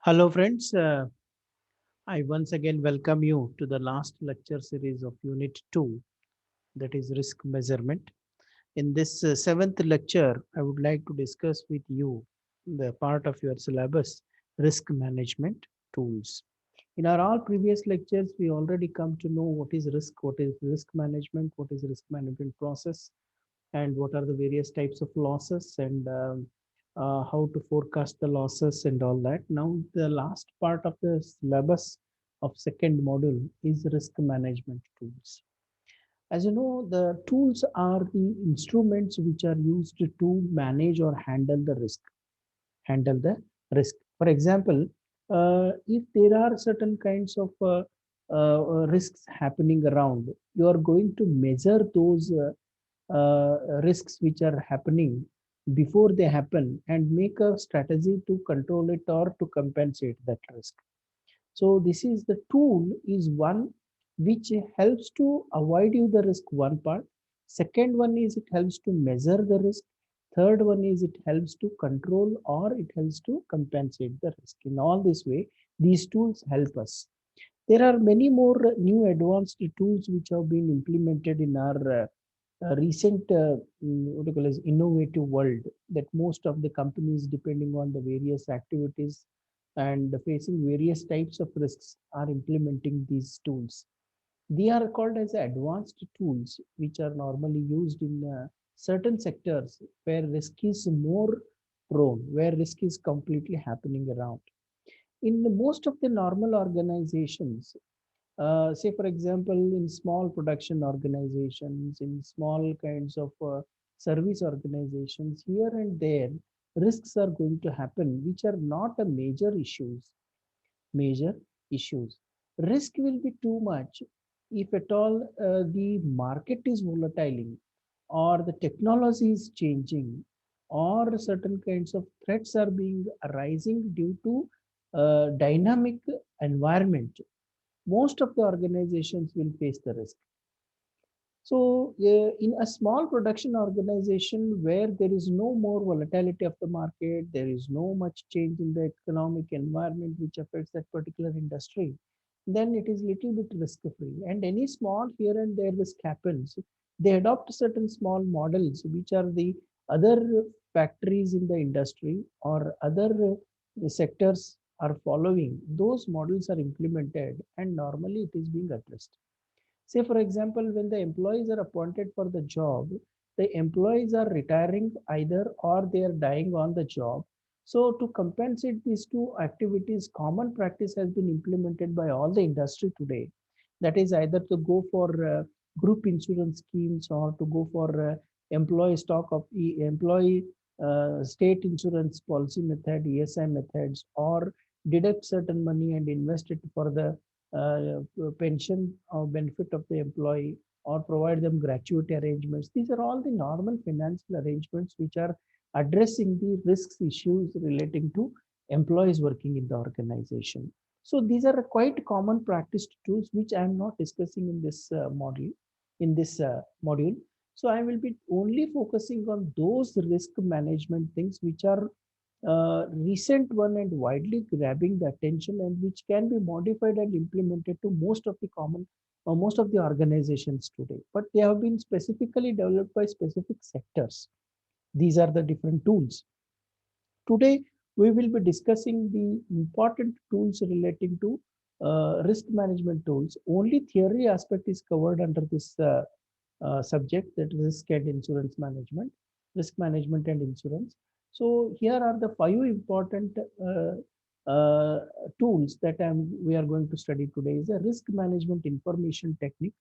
Hello, friends. I once again welcome you to the last lecture series of Unit 2, that is risk measurement. In this seventh lecture, I would like to discuss with you the part of your syllabus, risk management tools. In our all previous lectures, we already come to know what is risk management, what is risk management process, and what are the various types of losses and how to forecast the losses and all that. Now, the last part of the syllabus of second module is risk management tools. As you know, the tools are the instruments which are used to manage or handle the risk. For example, if there are certain kinds of risks happening around, you are going to measure those risks which are happening before they happen and make a strategy to control it or to compensate that risk. So this is the tool is one which helps to avoid you the risk, one part. Second one is it helps to measure the risk. Third one is it helps to control or it helps to compensate the risk. In all this way, these tools help us. There are many more new advanced tools which have been implemented in our recent what do you call as innovative world, that most of the companies, depending on the various activities and facing various types of risks, are implementing these tools. They are called as advanced tools, which are normally used in certain sectors where risk is more prone, where risk is completely happening around. In most of the normal organizations, say for example, in small production organizations, in small kinds of service organizations, here and there, risks are going to happen, which are not a major issues. Risk will be too much if at all the market is volatile, or the technology is changing, or certain kinds of threats are being arising due to dynamic environment. Most of the organizations will face the risk. So, in a small production organization where there is no more volatility of the market, there is no much change in the economic environment which affects that particular industry, then it is little bit risk free. And any small here and there risk happens, they adopt certain small models which are the other factories in the industry or other sectors are following. Those models are implemented and normally it is being addressed. Say, for example, when the employees are appointed for the job, the employees are retiring either or they are dying on the job. So, to compensate these two activities, common practice has been implemented by all the industry today. That is either to go for group insurance schemes or to go for employee stock of employee state insurance policy method, ESI methods, or deduct certain money and invest it for the pension or benefit of the employee, or provide them gratuity arrangements. These are all the normal financial arrangements which are addressing the risks issues relating to employees working in the organization. So these are quite common practiced tools which I am not discussing in this module. So I will be only focusing on those risk management things which are recent one and widely grabbing the attention, and which can be modified and implemented to most of the organizations today, but they have been specifically developed by specific sectors. These are the different tools. Today we will be discussing the important tools relating to risk management tools. Only theory aspect is covered under this subject, that risk management and insurance. So here are the five important uh, tools that we are going to study today. Is a risk management information technique,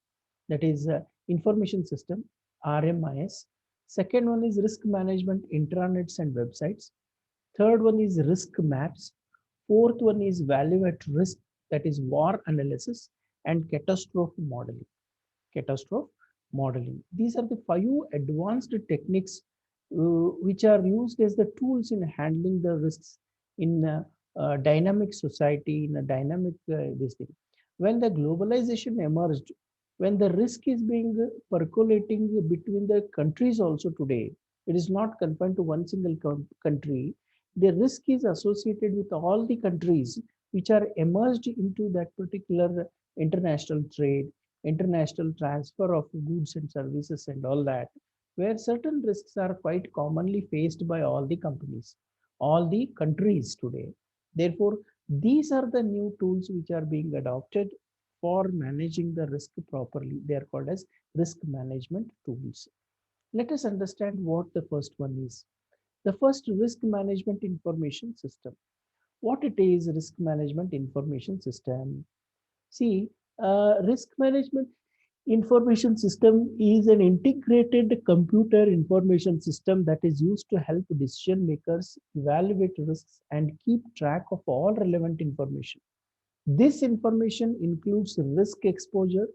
that is information system, RMIS. Second one is risk management intranets and websites. Third one is risk maps. Fourth one is value at risk, that is war analysis and catastrophe modeling. Catastrophe modeling. These are the five advanced techniques which are used as the tools in handling the risks in a dynamic society, in a dynamic this thing. When the globalization emerged, when the risk is being percolating between the countries also today, it is not confined to one single country. The risk is associated with all the countries which are emerged into that particular international trade, international transfer of goods and services and all that, where certain risks are quite commonly faced by all the companies, all the countries today. Therefore, these are the new tools which are being adopted for managing the risk properly. They are called as risk management tools. Let us understand what the first one is. The first, risk management information system. What it is, risk management information system? See, risk management information system is an integrated computer information system that is used to help decision makers evaluate risks and keep track of all relevant information. This information includes risk exposure,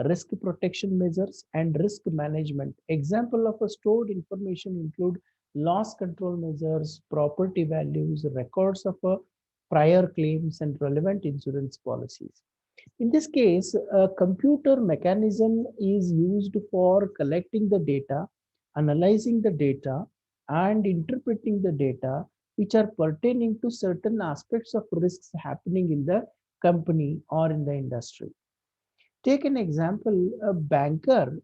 risk protection measures, and risk management. Example of a stored information include loss control measures, property values, records of prior claims, and relevant insurance policies. In this case, a computer mechanism is used for collecting the data, analyzing the data, and interpreting the data which are pertaining to certain aspects of risks happening in the company or in the industry. Take an example, a banker,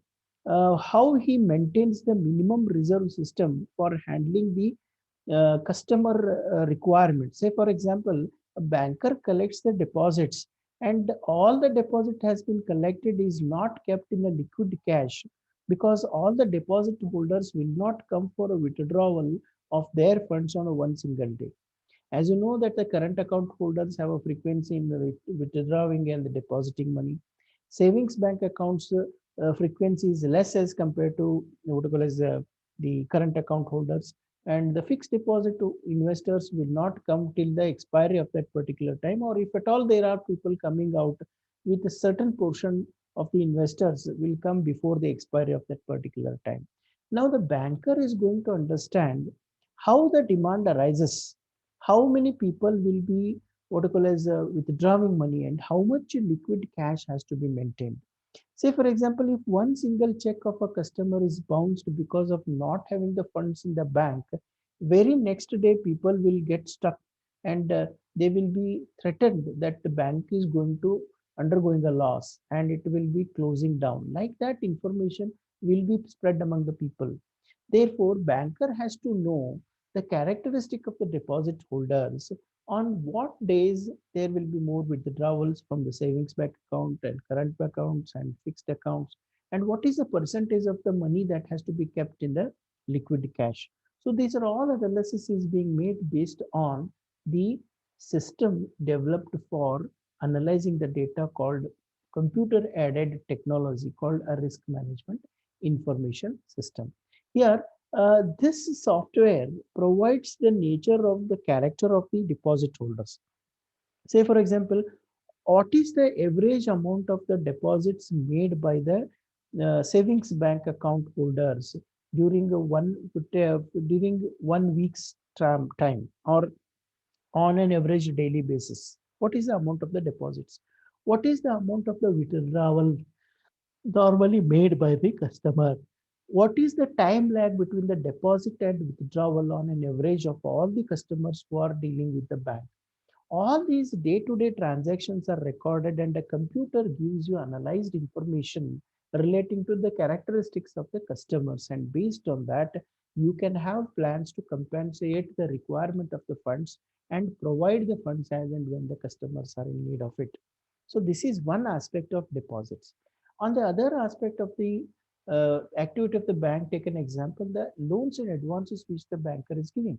how he maintains the minimum reserve system for handling the customer requirements. Say, for example, a banker collects the deposits and all the deposit has been collected is not kept in a liquid cash because all the deposit holders will not come for a withdrawal of their funds on a one single day. As you know that the current account holders have a frequency in the withdrawing and the depositing money. Savings bank accounts frequency is less as compared to what you call as the current account holders. And the fixed deposit to investors will not come till the expiry of that particular time, or if at all there are people coming out with a certain portion of the investors will come before the expiry of that particular time. Now the banker is going to understand how the demand arises, how many people will be what you call as withdrawing money, and how much liquid cash has to be maintained. Say, for example, if one single check of a customer is bounced because of not having the funds in the bank, very next day people will get stuck and they will be threatened that the bank is going to undergoing a loss and it will be closing down. Like that information will be spread among the people. Therefore, banker has to know the characteristic of the deposit holders, on what days there will be more withdrawals from the savings bank account and current accounts and fixed accounts, and what is the percentage of the money that has to be kept in the liquid cash. So these are all analysis is being made based on the system developed for analyzing the data called computer aided technology called a risk management information system. Here, this software provides the nature of the character of the deposit holders. Say, for example, what is the average amount of the deposits made by the savings bank account holders during during 1 week's time or on an average daily basis? What is the amount of the deposits? What is the amount of the withdrawal normally made by the customer? What is the time lag between the deposit and withdrawal on an average of all the customers who are dealing with the bank? All these day-to-day transactions are recorded and a computer gives you analyzed information relating to the characteristics of the customers, and based on that you can have plans to compensate the requirement of the funds and provide the funds as and when the customers are in need of it. So this is one aspect of deposits. On the other aspect of the activity of the bank, take an example, the loans and advances which the banker is giving.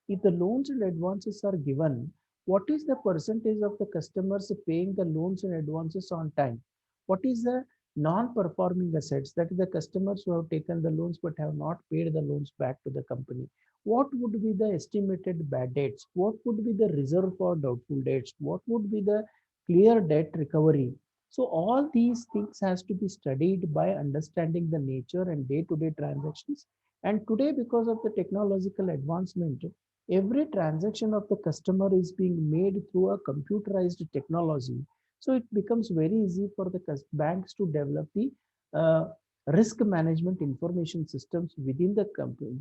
If the loans and advances are given, what is the percentage of the customers paying the loans and advances on time? What is the non-performing assets, that is the customers who have taken the loans but have not paid the loans back to the company? What would be the estimated bad debts? What would be the reserve for doubtful debts? What would be the clear debt recovery? So all these things has to be studied by understanding the nature and day-to-day transactions. And today, because of the technological advancement, every transaction of the customer is being made through a computerized technology. So it becomes very easy for the banks to develop the uh, risk management information systems within the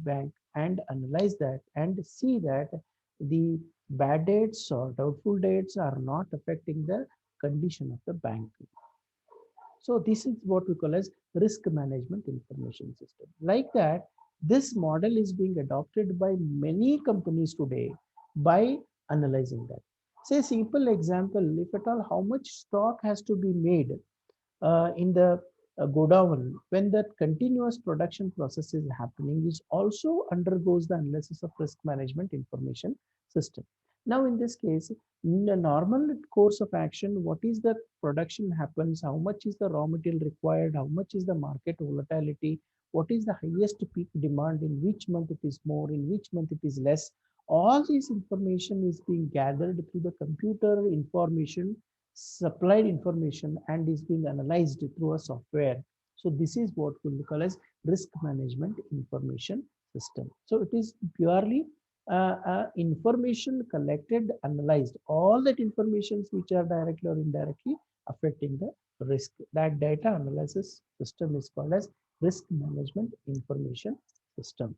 bank and analyze that and see that the bad dates or doubtful dates are not affecting the condition of the bank. So this is what we call as risk management information system. Like that, this model is being adopted by many companies today by analyzing that. Say simple example, if at all how much stock has to be made in the godown when that continuous production process is happening is also undergoes the analysis of risk management information system. Now in this case, in the normal course of action, what is the production happens, how much is the raw material required, how much is the market volatility, what is the highest peak demand, in which month it is more, in which month it is less. All this information is being gathered through the computer information supplied information and is being analyzed through a software. So this is what we call as risk management information system. So it is purely information collected, analyzed, all that informations which are directly or indirectly affecting the risk. That data analysis system is called as risk management information system.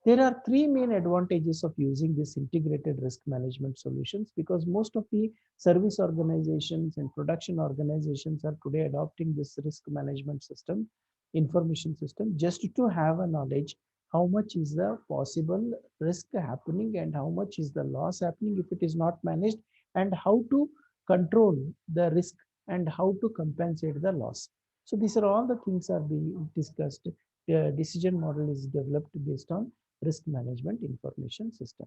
There are three main advantages of using this integrated risk management solutions, because most of the service organizations and production organizations are today adopting this risk management system, information system, just to have a knowledge how much is the possible risk happening and how much is the loss happening if it is not managed, and how to control the risk and how to compensate the loss. So these are all the things are being discussed. The decision model is developed based on risk management information system.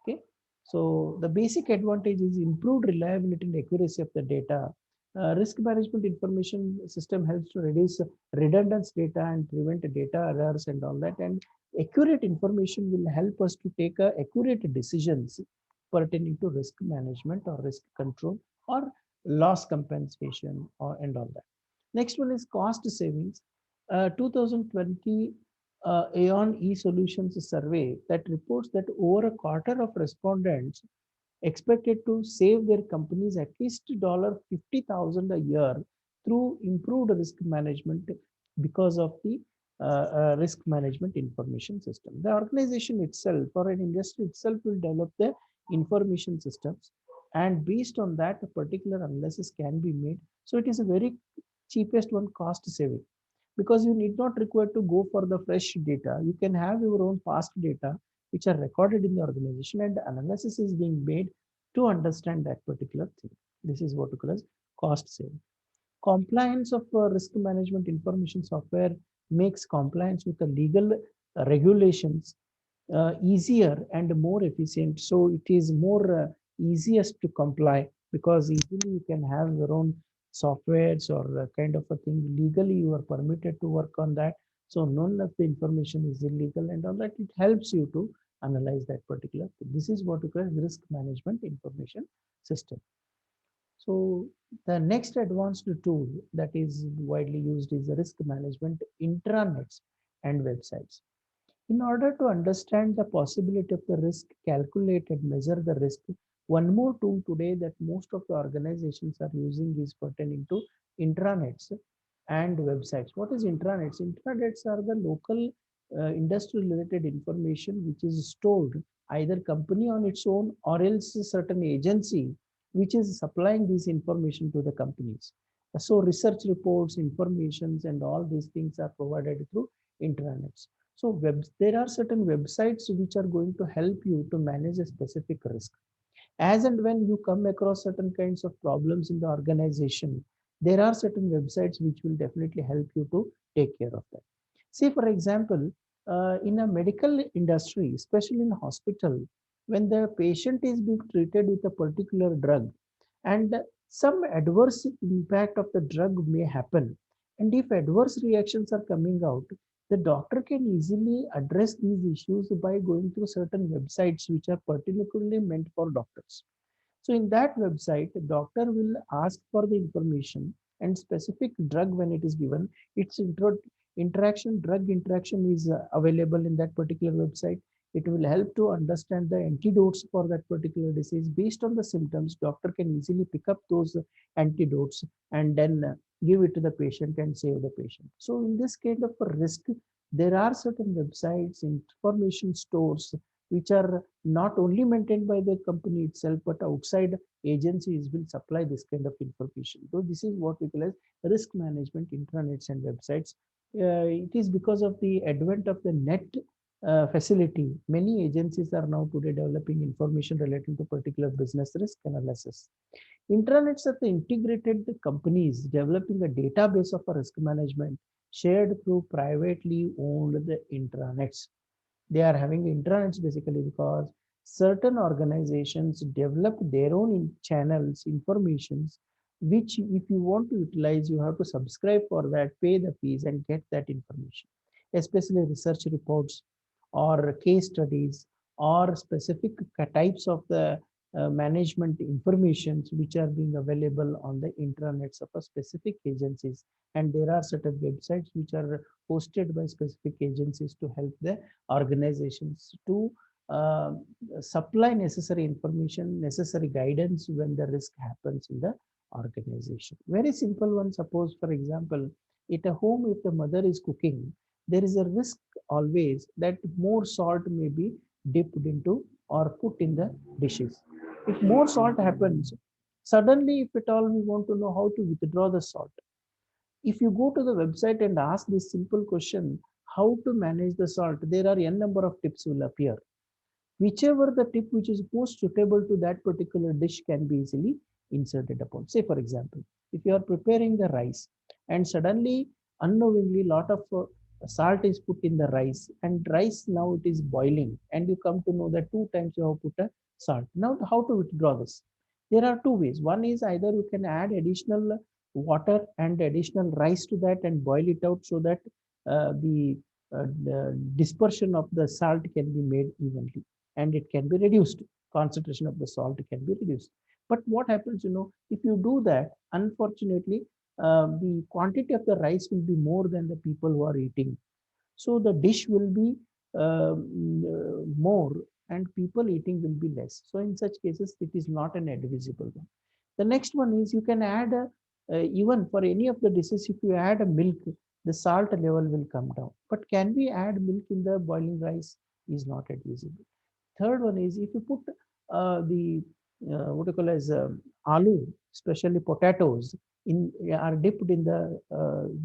Okay, so the basic advantage is improved reliability and accuracy of the data. Risk management information system helps to reduce redundant data and prevent data errors and all that, and accurate information will help us to take accurate decisions pertaining to risk management or risk control or loss compensation or and all that. Next one is cost savings. 2020 Aon eSolutions survey that reports that over a quarter of respondents expected to save their companies at least $50,000 a year through improved risk management because of the risk management information system. The organization itself or an industry itself will develop the information systems, and based on that, a particular analysis can be made. So it is a very cheapest one cost saving, because you need not require to go for the fresh data. You can have your own past data which are recorded in the organization, and analysis is being made to understand that particular thing. This is what we call as cost saving. Compliance of risk management information software makes compliance with the legal regulations easier and more efficient. So it is more easiest to comply, because easily you can have your own softwares or kind of a thing. Legally, you are permitted to work on that. So none of the information is illegal and all that. It helps you to analyze that particular thing. This is what we call risk management information system. So the next advanced tool that is widely used is the risk management intranets and websites. In order to understand the possibility of the risk, calculate and measure the risk, one more tool today that most of the organizations are using is pertaining to intranets and websites. What is intranets? Intranets are the local industry related information which is stored either company on its own or else a certain agency which is supplying this information to the companies. So research reports, informations and all these things are provided through intranets. So there are certain websites which are going to help you to manage a specific risk. As and when you come across certain kinds of problems in the organization, there are certain websites which will definitely help you to take care of that. Say, for example, in a medical industry, especially in a hospital, when the patient is being treated with a particular drug and some adverse impact of the drug may happen, and if adverse reactions are coming out, the doctor can easily address these issues by going through certain websites which are particularly meant for doctors. So in that website, the doctor will ask for the information and specific drug when it is given. Its drug interaction is available in that particular website. It will help to understand the antidotes for that particular disease. Based on the symptoms, doctor can easily pick up those antidotes and then give it to the patient and save the patient. So in this kind of a risk, there are certain websites, information stores which are not only maintained by the company itself, but outside agencies will supply this kind of information. So this is what we call as risk management intranets and websites. It is because of the advent of the net facility. Many agencies are now today developing information relating to particular business risk analysis. Intranets are the integrated companies developing a database of a risk management shared through privately owned the intranets. They are having intranets basically because certain organizations develop their own channels, informations, which if you want to utilize, you have to subscribe for that, pay the fees and get that information, especially research reports or case studies or specific types of the management informations which are being available on the intranets of a specific agencies. And there are certain websites which are hosted by specific agencies to help the organizations to uh, supply necessary information, necessary guidance when the risk happens in the organization. Very simple one. Suppose, for example, at a home, if the mother is cooking, there is a risk always that more salt may be dipped into or put in the dishes. If more salt happens, suddenly, if at all we want to know how to withdraw the salt, if you go to the website and ask this simple question, how to manage the salt, there are n number of tips will appear. Whichever the tip which is most suitable to that particular dish can be easily inserted upon. Say, for example, if you are preparing the rice and suddenly, unknowingly, lot of salt is put in the rice and rice now it is boiling and you come to know that two times you have put a salt. Now, how to withdraw this? There are two ways. One is either you can add additional water and additional rice to that and boil it out so that the dispersion of the salt can be made evenly and it can be reduced. Concentration of the salt can be reduced. But what happens, if you do that, unfortunately, the quantity of the rice will be more than the people who are eating. So the dish will be more and people eating will be less. So in such cases, it is not an advisable one. The next one is you can add even for any of the dishes, if you add a milk, the salt level will come down. But can we add milk in the boiling rice? Is not advisable. Third one is if you put the what you call as aloo, especially potatoes, in are dipped in the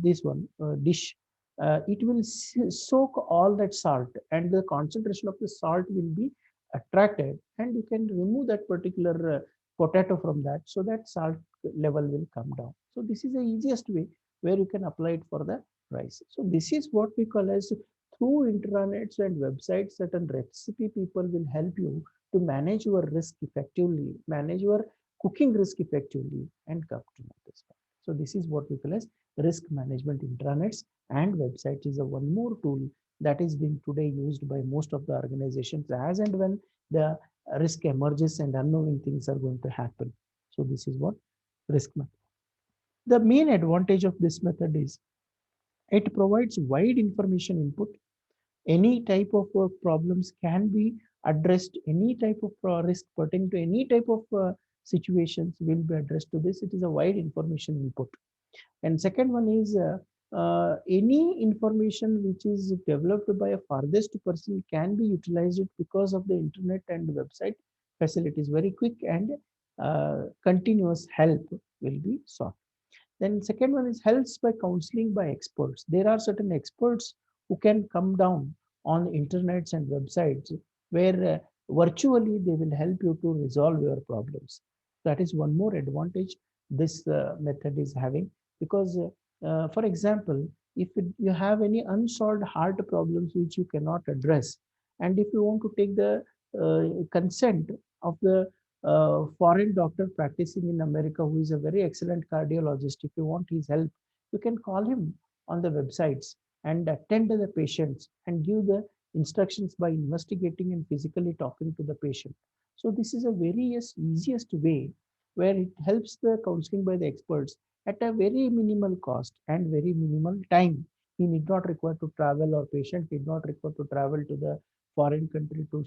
this one dish, it will soak all that salt, and the concentration of the salt will be attracted, and you can remove that particular potato from that, so that salt level will come down. So this is the easiest way where you can apply it for the rice. So this is what we call as through intranets and websites, certain recipe people will help you to manage your risk effectively, manage your cooking risk effectively, and come to know this one. So this is what we call as risk management intranets and websites is a one more tool that is being today used by most of the organizations as and when the risk emerges and unknowing things are going to happen. So this is what risk method. The main advantage of this method is it provides wide information input. Any type of problems can be addressed. Any type of risk pertaining to any type of situations will be addressed to this. It is a wide information input. And second one is any information which is developed by a farthest person can be utilized because of the internet and website facilities. Very quick and continuous help will be sought. Then second one is helps by counseling by experts. There are certain experts who can come down on internets and websites where virtually they will help you to resolve your problems. That is one more advantage this method is having, because for example, if you have any unsolved heart problems which you cannot address, and if you want to take the consent of the foreign doctor practicing in America who is a very excellent cardiologist. If you want his help, you can call him on the websites and attend to the patients and give the instructions by investigating and physically talking to the patient. So this is a very easiest way where it helps the counseling by the experts at a very minimal cost and very minimal time. He need not require to travel, or patient need not require to travel to the foreign country to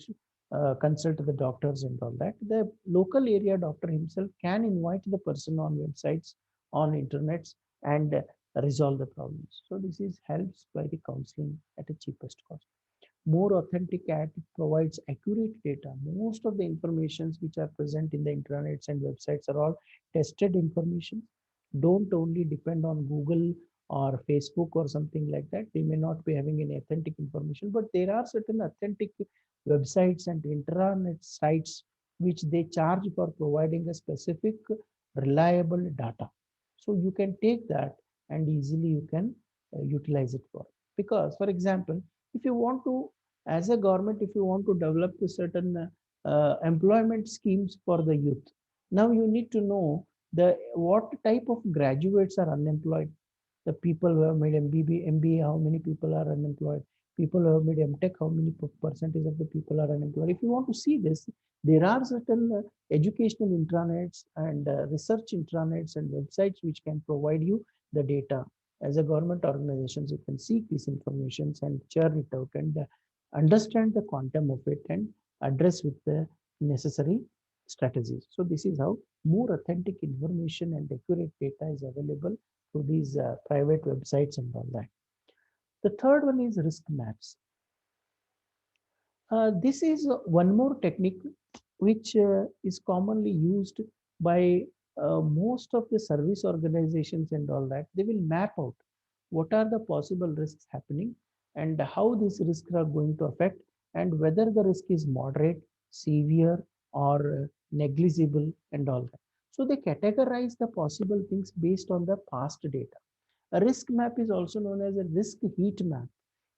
consult the doctors and all that. The local area doctor himself can invite the person on websites, on internets, and resolve the problems. So this is helps by the counseling at a cheapest cost. More authentic ad provides accurate data. Most of the informations which are present in the intranets and websites are all tested information. Don't only depend on Google or Facebook or something like that. They may not be having any authentic information, but there are certain authentic websites and intranet sites which they charge for providing a specific reliable data. So you can take that and easily you can utilize it for. Because, for example, if you want to, as a government, if you want to develop a certain employment schemes for the youth, now you need to know the what type of graduates are unemployed. The people who have made MBA, how many people are unemployed? People who have made MTech, how many percentage of the people are unemployed? If you want to see this, there are certain educational intranets and research intranets and websites which can provide you the data. As a government organizations, you can seek these informations and churn it out and understand the quantum of it and address with the necessary strategies. So this is how more authentic information and accurate data is available to these private websites and all that. The third one is risk maps. This is one more technique which is commonly used by most of the service organizations and all that. They will map out what are the possible risks happening and how these risks are going to affect and whether the risk is moderate, severe, or negligible and all that. So they categorize the possible things based on the past data. A risk map is also known as a risk heat map,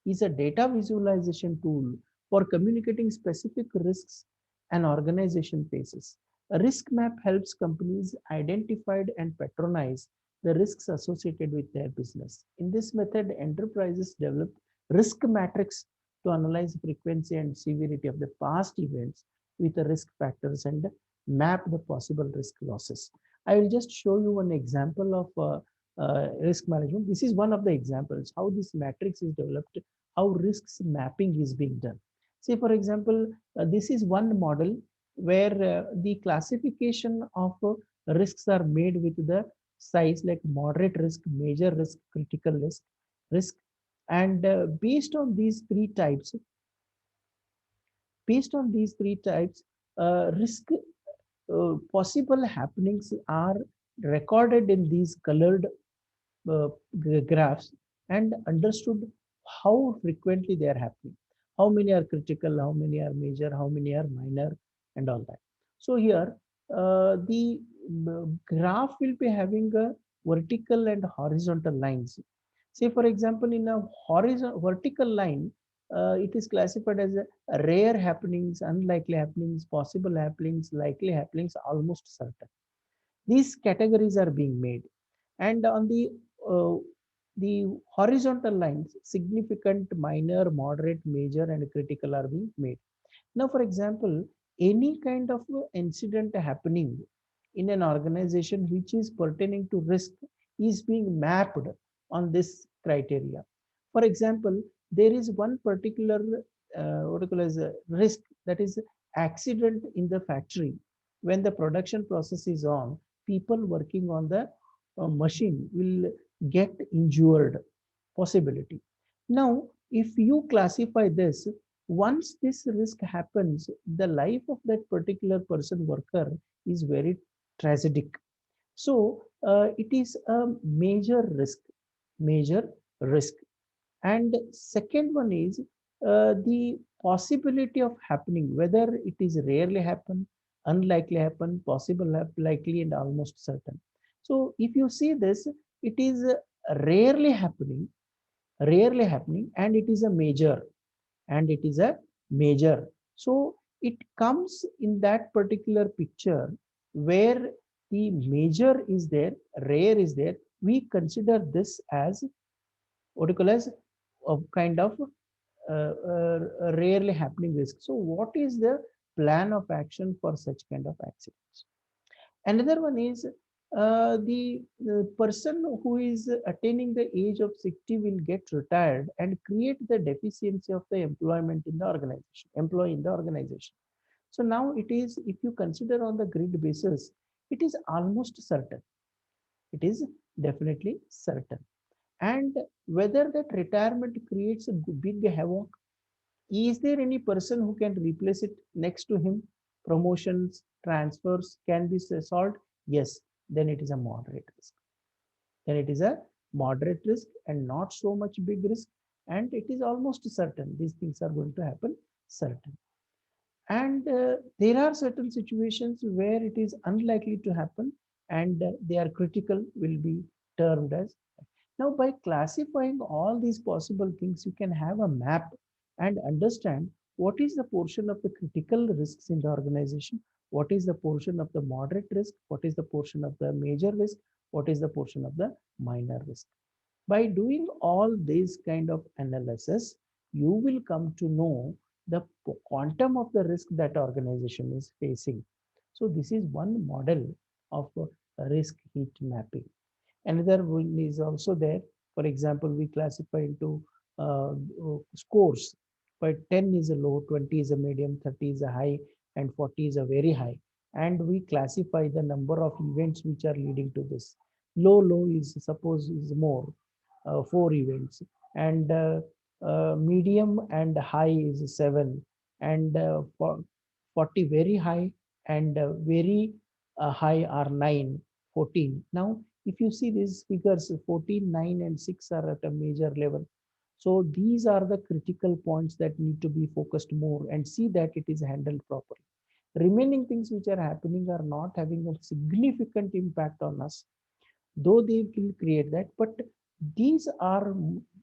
is a data visualization tool for communicating specific risks an organization faces. A risk map helps companies identify and patronize the risks associated with their business. In this method, enterprises develop risk matrix to analyze frequency and severity of the past events with the risk factors and map the possible risk losses. I will just show you one example of risk management. This is one of the examples how this matrix is developed, how risks mapping is being done. Say, for example, this is one model where the classification of risks are made with the size like moderate risk, major risk, critical risk, and based on these three types, risk possible happenings are recorded in these colored uh, graphs and understood how frequently they are happening. How many are critical, how many are major, how many are minor, and all that. So here, the graph will be having a vertical and horizontal lines. Say, for example, in a horizontal vertical line, it is classified as a rare happenings, unlikely happenings, possible happenings, likely happenings, almost certain. These categories are being made, and on uh, the horizontal lines, significant, minor, moderate, major, and critical are being made. Now, for example, any kind of incident happening in an organization which is pertaining to risk is being mapped on this criteria. For example, there is one particular what you call as a risk, that is accident in the factory. When the production process is on, people working on the machine will get injured possibility. Now, if you classify this, once this risk happens, the life of that particular person worker is very tragic. So it is a major risk. And second one is the possibility of happening, whether it is rarely happen, unlikely happen, possible, likely, and almost certain. So if you see this, it is rarely happening, and it is a major. So it comes in that particular picture where the major is there, rare is there. We consider this as what you call as a kind of rarely happening risk. So what is the plan of action for such kind of accidents? Another one is the person who is attaining the age of 60 will get retired and create the deficiency of the employee in the organization. So now it is, if you consider on the grid basis, it is almost certain. It is definitely certain. And whether that retirement creates a big havoc, Is there any person who can replace it next to him? Promotions, transfers can be solved. Yes, then it is a moderate risk. Then it is a moderate risk and not so much big risk. And it is almost certain these things are going to happen certain. And there are certain situations where it is unlikely to happen, and they are critical, will be termed as. Now, by classifying all these possible things, you can have a map and understand what is the portion of the critical risks in the organization, what is the portion of the moderate risk, what is the portion of the major risk, what is the portion of the minor risk. By doing all these kind of analysis, you will come to know the quantum of the risk that organization is facing. So this is one model of risk heat mapping. Another one is also there. For example, we classify into scores. But 10 is a low, 20 is a medium, 30 is a high, and 40 is a very high. And we classify the number of events which are leading to this. Low is suppose is more, 4 events, and medium and high is 7, and 40 very high and very high are 9, 14. Now, if you see these figures, 14, 9, and 6 are at a major level. So these are the critical points that need to be focused more and see that it is handled properly. Remaining things which are happening are not having a significant impact on us, though they will create that, but these are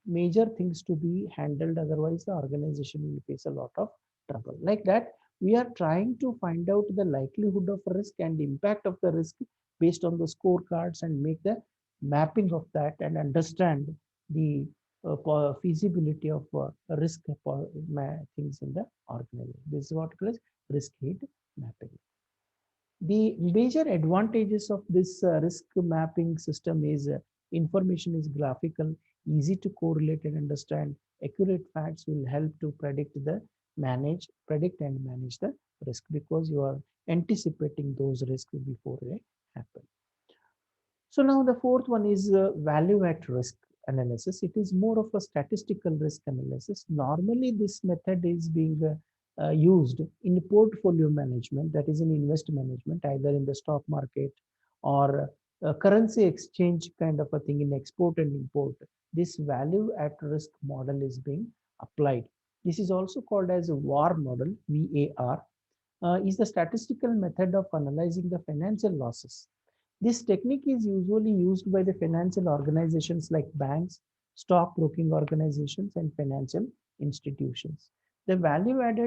major things to be handled, otherwise the organization will face a lot of trouble. Like that, we are trying to find out the likelihood of risk and impact of the risk based on the scorecards and make the mapping of that and understand the feasibility of risk things in the organization. This is what called risk heat mapping. The major advantages of this risk mapping system is information is graphical, easy to correlate and understand. Accurate facts will help to predict and manage the risk, because you are anticipating those risks before they happen. So now the fourth one is value at risk analysis. It is more of a statistical risk analysis. Normally, this method is being used in portfolio management, that is in invest management, either in the stock market or currency exchange kind of a thing in export and import. This value at risk model is being applied. This is also called as a VAR model, VAR, is the statistical method of analyzing the financial losses. This technique is usually used by the financial organizations like banks, stockbroking organizations, and financial institutions. The value at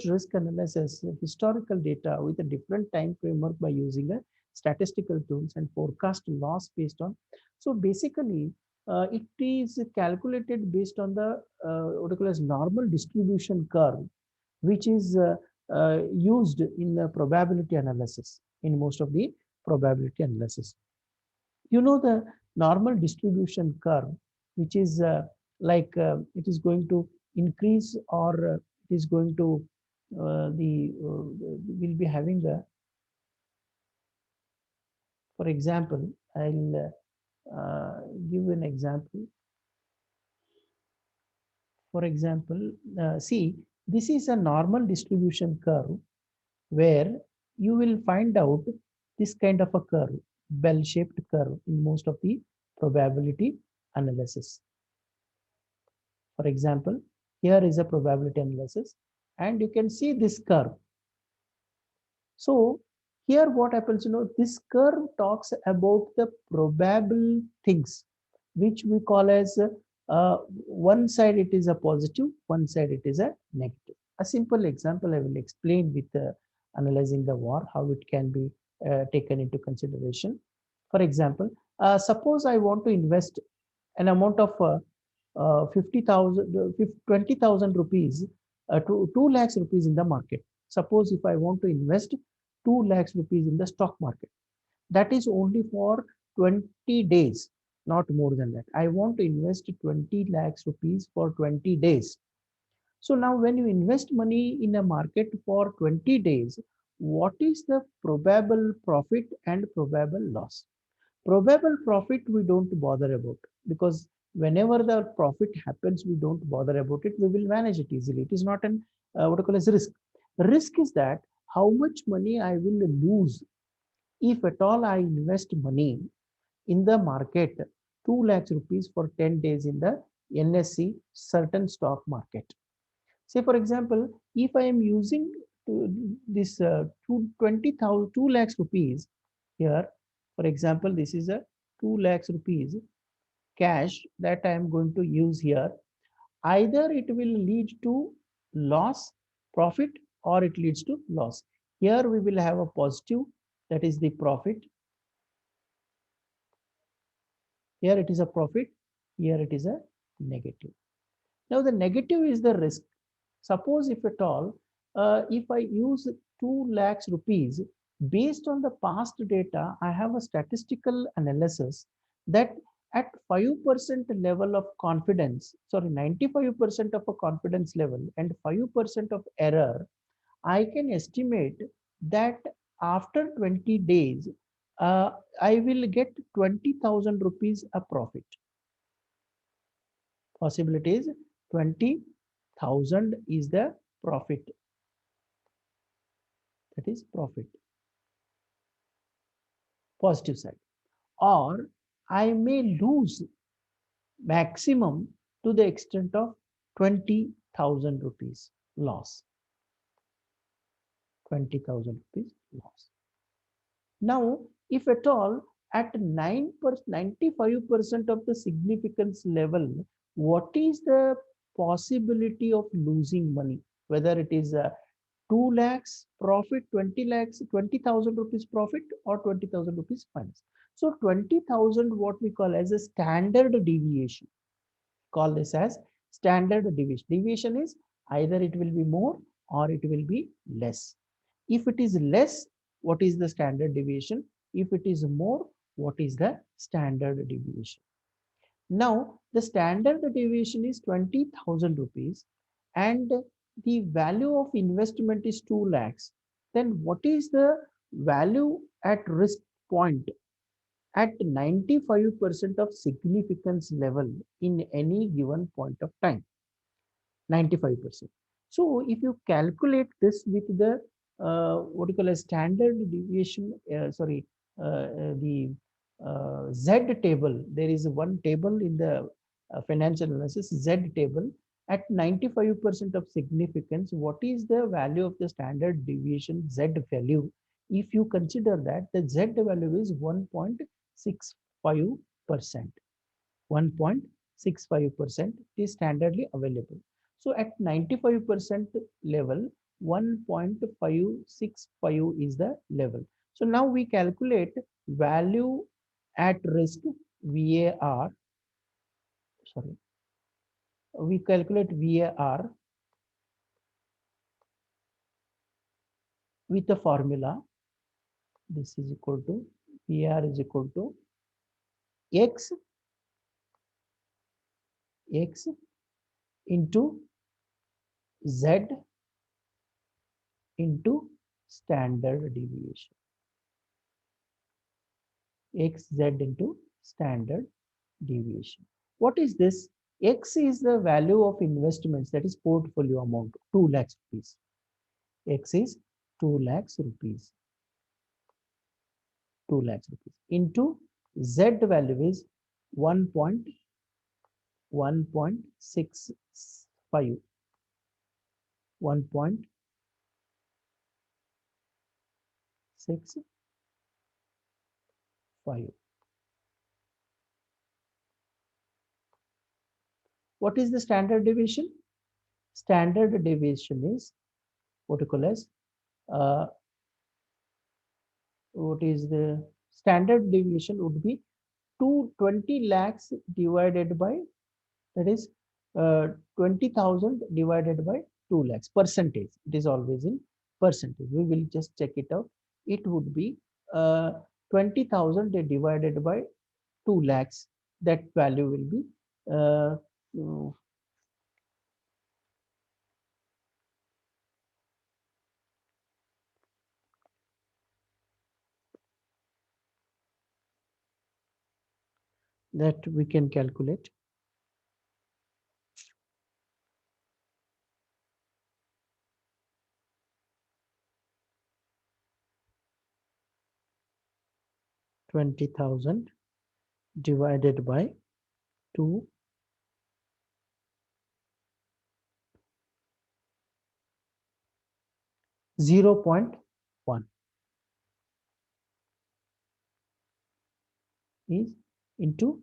risk analysis historical data with a different time framework by using a statistical tools and forecast loss based on. So basically, it is calculated based on the what you call as normal distribution curve, which is used in the probability analysis, in most of the probability analysis. You know the normal distribution curve, which is it is going to increase, or it is going to the will be having a, for example, I'll give an example. For example, see, this is a normal distribution curve where you will find out this kind of a curve, bell-shaped curve in most of the probability analysis. For example, here is a probability analysis, and you can see this curve. So here what happens, this curve talks about the probable things, which we call as one side it is a positive, one side it is a negative. A simple example I will explain with analyzing the VAR, how it can be taken into consideration. For example, suppose I want to invest an amount of 50,000, 20,000 rupees to 2 lakhs rupees in the market. Suppose if I want to invest 2 lakhs rupees in the stock market, that is only for 20 days, not more than that. I want to invest 20 lakhs rupees for 20 days. So now when you invest money in a market for 20 days, what is the probable profit and probable loss? Probable profit we don't bother about, because Whenever the profit happens, we don't bother about it. We will manage it easily. It is not an what I call as risk. Risk is that how much money I will lose if at all I invest money in the market, 2 lakhs rupees for 10 days in the NSE certain stock market. Say for example, if I am using this 20,000 2 lakhs rupees here, for example, this is a 2 lakhs rupees cash that I am going to use here. Either it will lead to loss, profit, or it leads to loss. Here we will have a positive, that is the profit. Here it is a profit, here it is a negative. Now the negative is the risk. Suppose if at all, if I use 2 lakhs rupees, based on the past data, I have a statistical analysis that at 5% level of confidence, sorry, 95% of a confidence level and 5% of error, I can estimate that after 20 days, I will get 20,000 rupees a profit. Possibility is 20,000 is the profit. That is profit, positive side. Or I may lose maximum to the extent of 20,000 rupees loss. 20,000 rupees loss. Now, if at all at 95% of the significance level, what is the possibility of losing money? Whether it is a 2 lakhs profit, 20 lakhs, 20,000 rupees profit, or 20,000 rupees minus. So 20,000, what we call as a standard deviation. Call this as standard deviation. Deviation is either it will be more or it will be less. If it is less, what is the standard deviation? If it is more, what is the standard deviation? Now, the standard deviation is 20,000 rupees and the value of investment is 2 lakhs. Then what is the value at risk point at 95% of significance level in any given point of time? 95%. So if you calculate this with the what you call a standard deviation, the Z table, there is one table in the financial analysis, Z table. At 95% of significance, what is the value of the standard deviation Z value? If you consider that the Z value is 1.65%, 1.65% is standardly available. So at 95% level, 1.565 is the level. So now we calculate value at risk VAR. Sorry, we calculate VAR with a formula. This is equal to VAR is equal to X into Z into standard deviation. XZ into standard deviation. What is this? X is the value of investments, that is portfolio amount, 2 lakhs rupees. X is 2 lakhs rupees. 2 lakhs rupees into Z value is 1.165. 1.65. What is the standard deviation? Standard deviation is what you call as what is the standard deviation would be 220 lakhs divided by, that is 20,000 divided by 2 lakhs percentage. It is always in percentage. We will just check it out. It would be 20,000 divided by 2 lakhs. That value will be that we can calculate. 20,000 divided by 2, 0.1 is into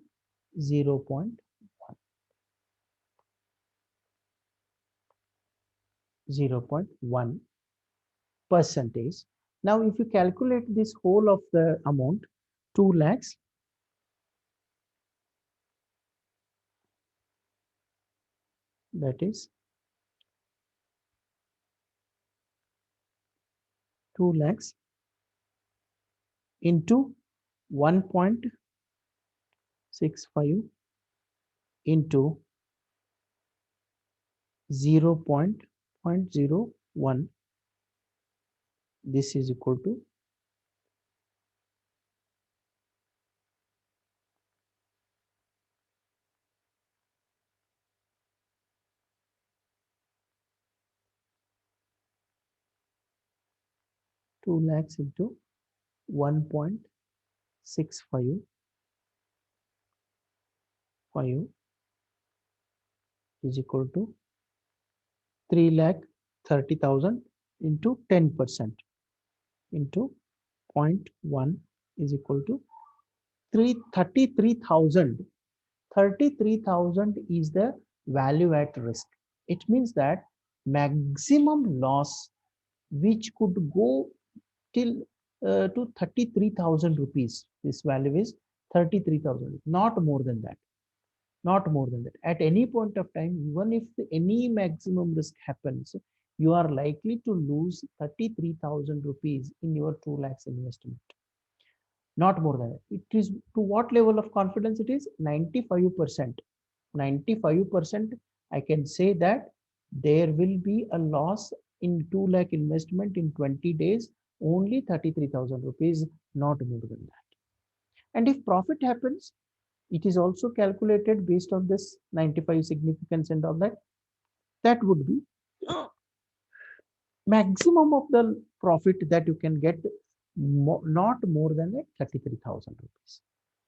0.1, 0.1 percentage. Now, if you calculate this whole of the amount, 2 lakhs, that is 2 lakhs into 1.65 into 0.01, this is equal to 2 lakhs into 1.655 is equal to 3,30,000 into 10% into 0.1 is equal to 33,000. 33,000 is the value at risk. It means that maximum loss which could go till to 33,000 rupees. This value is 33,000, not more than that. Not more than that. At any point of time, even if any maximum risk happens, you are likely to lose 33,000 rupees in your 2 lakhs investment. Not more than that. It is to what level of confidence it is? 95%. 95%, I can say that there will be a loss in 2 lakh investment in 20 days, only 33,000 rupees, not more than that. And if profit happens, it is also calculated based on this 95 significance and all that. That would be maximum of the profit that you can get, not more than like 33,000 rupees.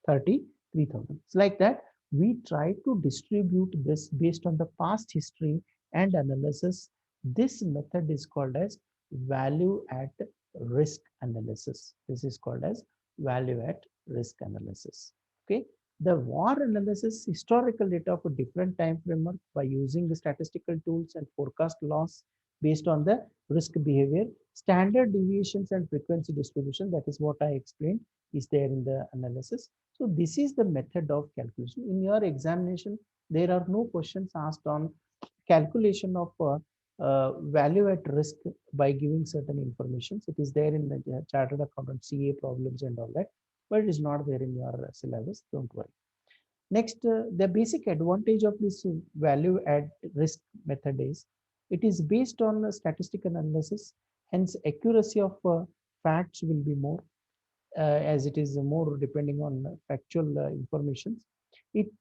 33,000. It's like that. We try to distribute this based on the past history and analysis. This method is called as value at risk analysis. This is called as value at risk analysis. Okay. The VAR analysis historical data for different time framework by using the statistical tools and forecast loss based on the risk behavior, standard deviations and frequency distribution. That is what I explained is there in the analysis. So this is the method of calculation. In your examination, there are no questions asked on calculation of value at risk by giving certain information. It is there in the chartered accountant CA problems and all that, but it is not there in your syllabus. Don't worry. Next, the basic advantage of this value at risk method is it is based on statistical analysis, hence accuracy of facts will be more as it is more depending on factual information. It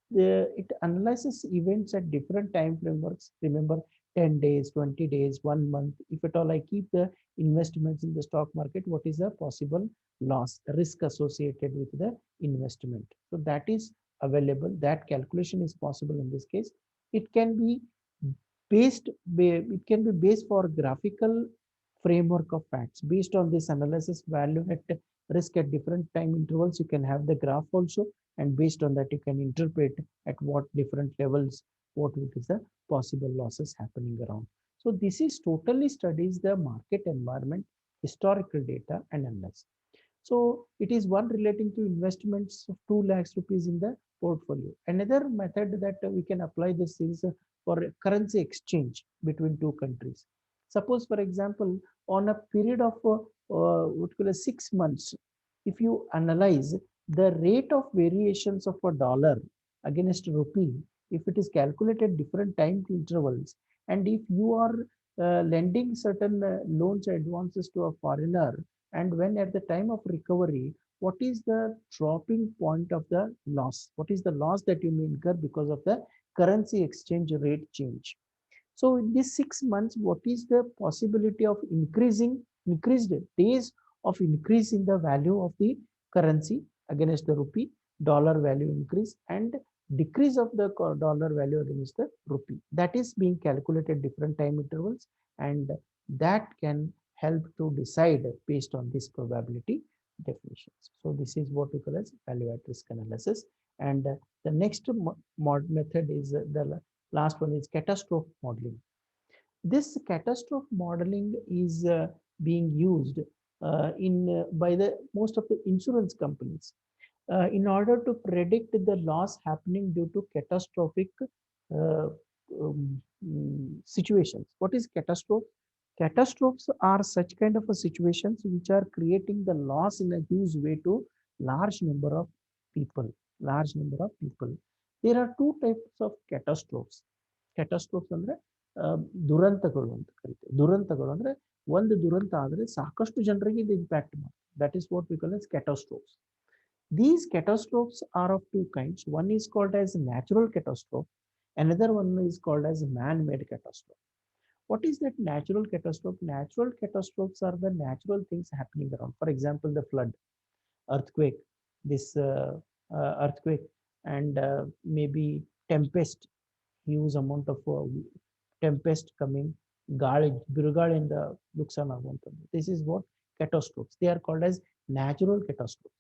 analyzes events at different time frameworks. Remember, 10 days, 20 days, 1 month. If at all I keep the investments in the stock market, what is the possible loss, risk associated with the investment? So that is available. That calculation is possible in this case. It can be based for graphical framework of facts. Based on this analysis value at risk at different time intervals, you can have the graph also, and based on that you can interpret at what different levels what is the possible losses happening around. So this is totally studies the market environment, historical data and analysis. So it is one relating to investments of 2 lakhs rupees in the portfolio. Another method that we can apply this is for currency exchange between two countries. Suppose, for example, on a period of what call 6 months, if you analyze the rate of variations of a dollar against rupee, if it is calculated different time intervals, and if you are lending certain loans or advances to a foreigner, and when at the time of recovery, what is the dropping point of the loss? What is the loss that you may incur because of the currency exchange rate change? So in these 6 months, what is the possibility of increased days of increase in the value of the currency? against the rupee, dollar value increase and decrease of the dollar value against the rupee. That is being calculated different time intervals, and that can help to decide based on this probability definitions. So this is what we call as value at risk analysis. And the next method is the last one is catastrophe modeling. This catastrophe modeling is being used in by the most of the insurance companies in order to predict the loss happening due to catastrophic uh, situations. What is catastrophe? Catastrophes are such kind of a situations which are creating the loss in a huge way to large number of people. Large number of people. There are two types of catastrophes. Catastrophes ಅಂದ್ರೆ ದುರಂತಗಳು ಅಂತ ಕರಿತೀವಿ. ದುರಂತಗಳು ಅಂದ್ರೆ ಒಂದು ದುರಂತ ಆದ್ರೆ ಸಾಕಷ್ಟು ಜನರಿಗೆ ಇದು ಇಂಪ್ಯಾಕ್ಟ್ ಮಾಡುತ್ತೆ. That is what we call as catastrophes. These catastrophes are of two kinds. One is called as natural catastrophe. Another one is called as man-made catastrophe. What is that natural catastrophe? Natural catastrophes are the natural things happening around. For example, the flood, earthquake, this earthquake, and maybe tempest, huge amount of tempest coming, ಗಾಳಿ ಬಿರುಗಾಳಿಯಿಂದ ನುಕ್ಸಾನ್ ಆಗುವಂಥದ್ದು. This is what catastrophes. They are called as natural catastrophes.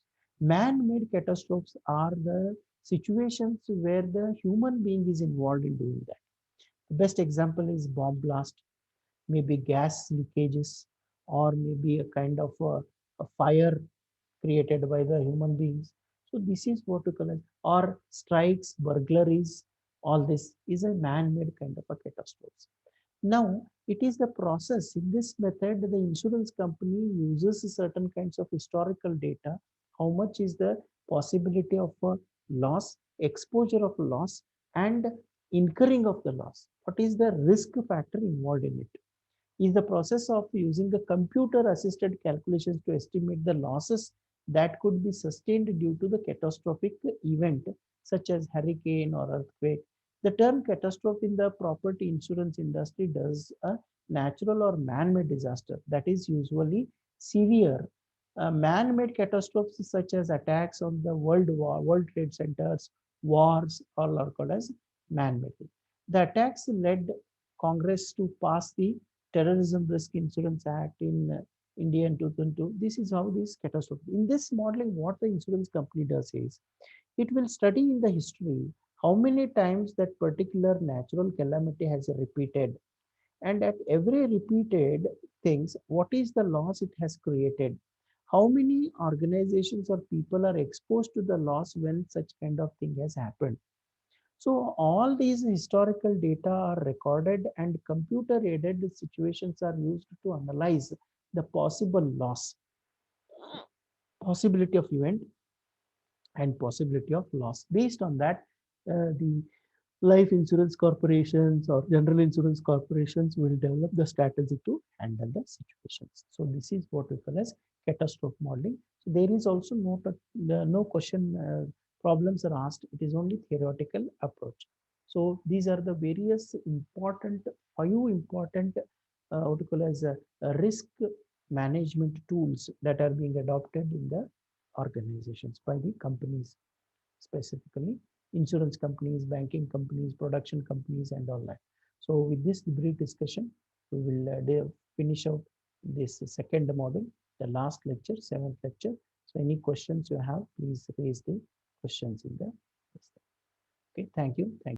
Man-made catastrophes are the situations where the human being is involved in doing that. The best example is bomb blast, maybe gas leakages, or maybe a kind of a fire created by the human beings. So this is what we call it, or strikes, burglaries, all this is a man-made kind of a catastrophe. Now, it is the process. In this method, the insurance company uses certain kinds of historical data. How much is the possibility of a loss, exposure of loss, and incurring of the loss? What is the risk factor involved in it? Is the process of using the computer assisted calculations to estimate the losses that could be sustained due to the catastrophic event such as hurricane or earthquake. The term catastrophe in the property insurance industry does a natural or man-made disaster that is usually severe. Man-made catastrophes such as attacks on the World Trade Centers, wars, all are called as man-made. The attacks led Congress to pass the Terrorism Risk Insurance Act in India in 2002. This is how this catastrophe. In this modeling, what the insurance company does is it will study in the history how many times that particular natural calamity has repeated, and at every repeated things, what is the loss it has created, how many organizations or people are exposed to the loss when such kind of thing has happened. So all these historical data are recorded and computer aided situations are used to analyze the possible loss, possibility of event and possibility of loss. Based on that, the life insurance corporations or general insurance corporations will develop the strategy to handle the situations. So this is what we call as catastrophe modeling. So there is also no question problems are asked. It is only theoretical approach. So these are the various important, five important what we call as risk management tools that are being adopted in the organizations by the companies, specifically insurance companies, banking companies, production companies, and all that. So with this brief discussion, we will finish out this second module, the last lecture, seventh lecture. So any questions you have, please raise the questions in the. Okay, thank you. Thank you.